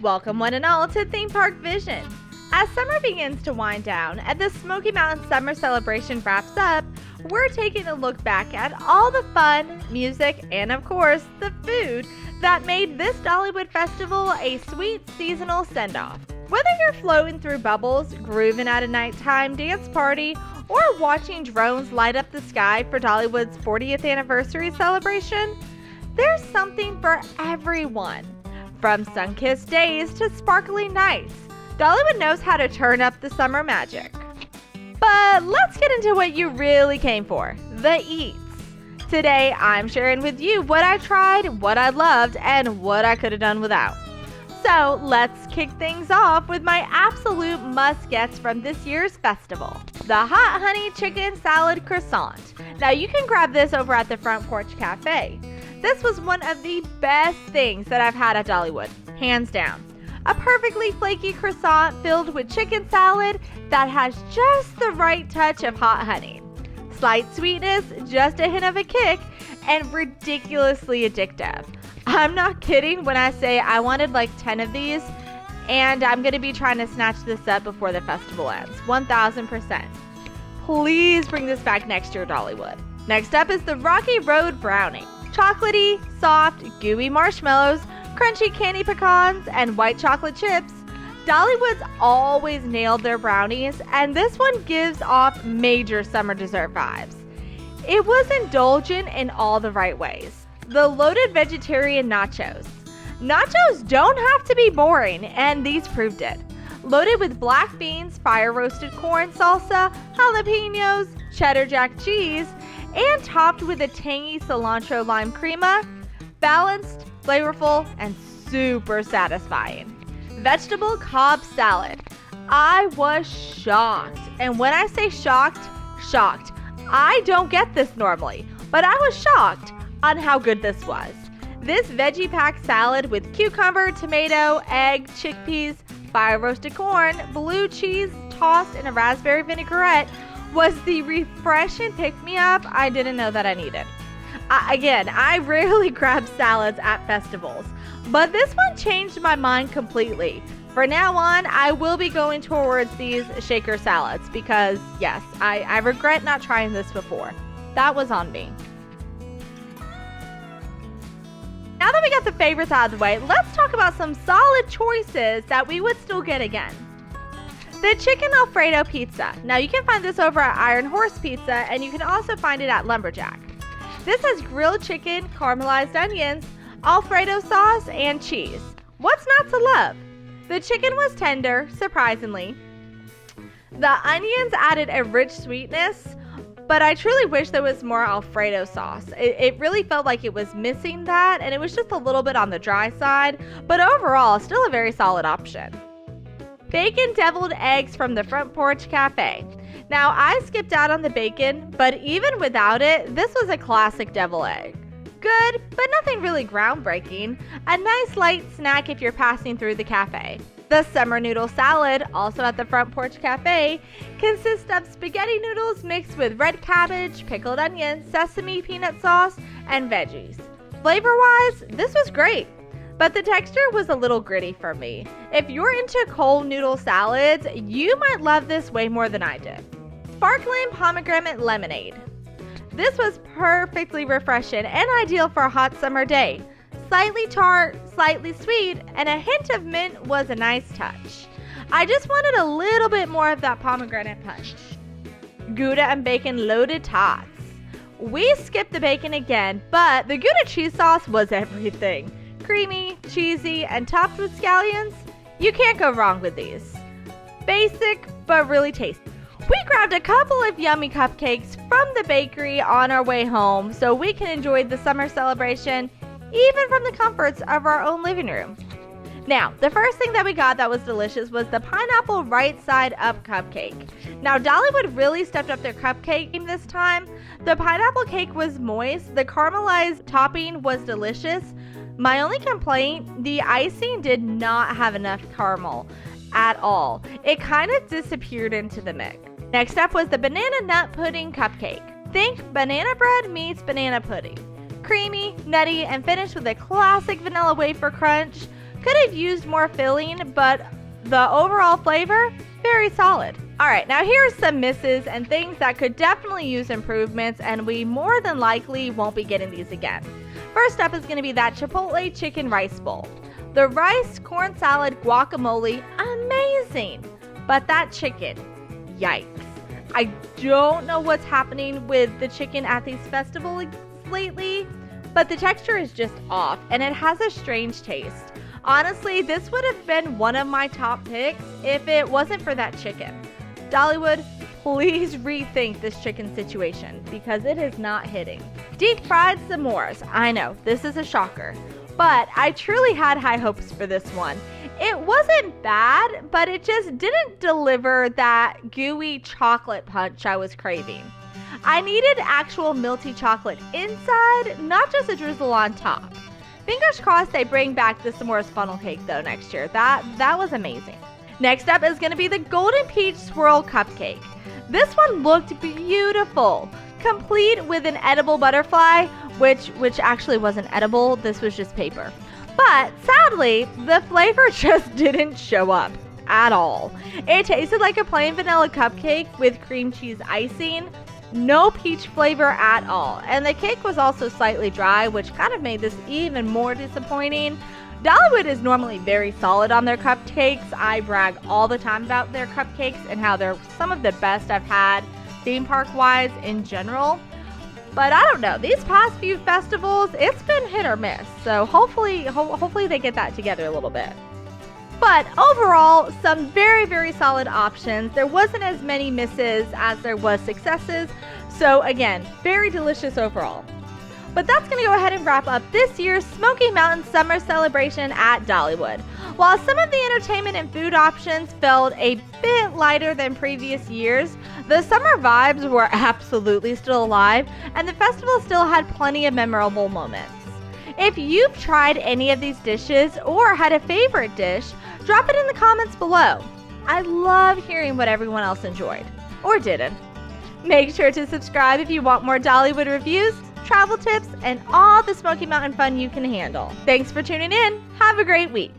Welcome one and all to Theme Park Vision. As summer begins to wind down and the Smoky Mountains Summer Celebration wraps up, we're taking a look back at all the fun, music, and of course, the food that made this Dollywood Festival a sweet seasonal send-off. Whether you're floating through bubbles, grooving at a nighttime dance party, or watching drones light up the sky for Dollywood's 40th anniversary celebration, there's something for everyone. From sun-kissed days to sparkling nights, Dollywood knows how to turn up the summer magic. But let's get into what you really came for, the eats. Today, I'm sharing with you what I tried, what I loved, and what I could have done without. So let's kick things off with my absolute must-gets from this year's festival. The Hot Honey Chicken Salad Croissant. Now you can grab this over at the Front Porch Cafe. This was one of the best things that I've had at Dollywood, hands down. A perfectly flaky croissant filled with chicken salad that has just the right touch of hot honey. Slight sweetness, just a hint of a kick, and ridiculously addictive. I'm not kidding when I say I wanted like 10 of these, and I'm going to be trying to snatch this up before the festival ends, 1000%. Please bring this back next year, Dollywood. Next up is the Rocky Road Brownie. Chocolatey, soft, gooey marshmallows, crunchy candy pecans, and white chocolate chips. Dollywood's always nailed their brownies, and this one gives off major summer dessert vibes. It was indulgent in all the right ways. The loaded vegetarian nachos. Nachos don't have to be boring, and these proved it. Loaded with black beans, fire-roasted corn salsa, jalapenos, cheddar jack cheese, and topped with a tangy cilantro lime crema, balanced, flavorful, and super satisfying. Vegetable Cobb salad. I was shocked. And when I say shocked, shocked. I don't get this normally, but I was shocked on how good this was. This veggie packed salad with cucumber, tomato, egg, chickpeas, fire roasted corn, blue cheese tossed in a raspberry vinaigrette was the refreshing pick-me-up I didn't know that I needed. I rarely grab salads at festivals, but this one changed my mind completely. From now on, I will be going towards these shaker salads because, yes, I regret not trying this before. That was on me. Now that we got the favorites out of the way, let's talk about some solid choices that we would still get again. The Chicken Alfredo Pizza. Now you can find this over at Iron Horse Pizza, and you can also find it at Lumberjack. This has grilled chicken, caramelized onions, Alfredo sauce, and cheese. What's not to love? The chicken was tender, surprisingly. The onions added a rich sweetness, but I truly wish there was more Alfredo sauce. It really felt like it was missing that, and it was just a little bit on the dry side, but overall, still a very solid option. Bacon deviled eggs from the Front Porch Cafe. Now, I skipped out on the bacon, but even without it, this was a classic devil egg. Good, but nothing really groundbreaking. A nice light snack if you're passing through the cafe. The summer noodle salad, also at the Front Porch Cafe, consists of spaghetti noodles mixed with red cabbage, pickled onions, sesame peanut sauce, and veggies. Flavor-wise, this was great, but the texture was a little gritty for me. If you're into cold noodle salads, you might love this way more than I did. Sparkling pomegranate lemonade. This was perfectly refreshing and ideal for a hot summer day. Slightly tart, slightly sweet, and a hint of mint was a nice touch. I just wanted a little bit more of that pomegranate punch. Gouda and bacon loaded tots. We skipped the bacon again, but the Gouda cheese sauce was everything. Creamy, cheesy, and topped with scallions. You can't go wrong with these. Basic, but really tasty. We grabbed a couple of yummy cupcakes from the bakery on our way home so we can enjoy the summer celebration even from the comforts of our own living room. Now, the first thing that we got that was delicious was the pineapple right side up cupcake. Now, Dollywood really stepped up their cupcake game this time. The pineapple cake was moist, the caramelized topping was delicious. My only complaint, the icing did not have enough caramel at all. It kind of disappeared into the mix. Next up was the banana nut pudding cupcake. Think banana bread meets banana pudding. Creamy, nutty, and finished with a classic vanilla wafer crunch. Could have used more filling, but the overall flavor, very solid. Alright, now here's some misses and things that could definitely use improvements, and we more than likely won't be getting these again. First up is going to be that Chipotle chicken rice bowl. The rice, corn salad, guacamole, amazing. But that chicken, yikes. I don't know what's happening with the chicken at these festivals lately, but the texture is just off and it has a strange taste. Honestly, this would have been one of my top picks if it wasn't for that chicken. Dollywood, please rethink this chicken situation because it is not hitting. Deep fried s'mores. I know, this is a shocker, but I truly had high hopes for this one. It wasn't bad, but it just didn't deliver that gooey chocolate punch I was craving. I needed actual melty chocolate inside, not just a drizzle on top. Fingers crossed they bring back the s'mores funnel cake though next year. That was amazing. Next up is going to be the golden peach swirl cupcake. This one looked beautiful, complete with an edible butterfly, which actually wasn't edible, this was just paper. But sadly, the flavor just didn't show up at all. It tasted like a plain vanilla cupcake with cream cheese icing, no peach flavor at all. And the cake was also slightly dry, which kind of made this even more disappointing. Dollywood is normally very solid on their cupcakes. I brag all the time about their cupcakes and how they're some of the best I've had theme park wise in general. But I don't know, these past few festivals, it's been hit or miss. So hopefully they get that together a little bit. But overall, some very, very solid options. There wasn't as many misses as there was successes. So again, very delicious overall. But that's going to go ahead and wrap up this year's Smoky Mountains Summer Celebration at Dollywood. While some of the entertainment and food options felt a bit lighter than previous years, the summer vibes were absolutely still alive, and the festival still had plenty of memorable moments. If you've tried any of these dishes or had a favorite dish, drop it in the comments below. I love hearing what everyone else enjoyed, or didn't. Make sure to subscribe if you want more Dollywood reviews, travel tips, and all the Smoky Mountain fun you can handle. Thanks for tuning in. Have a great week.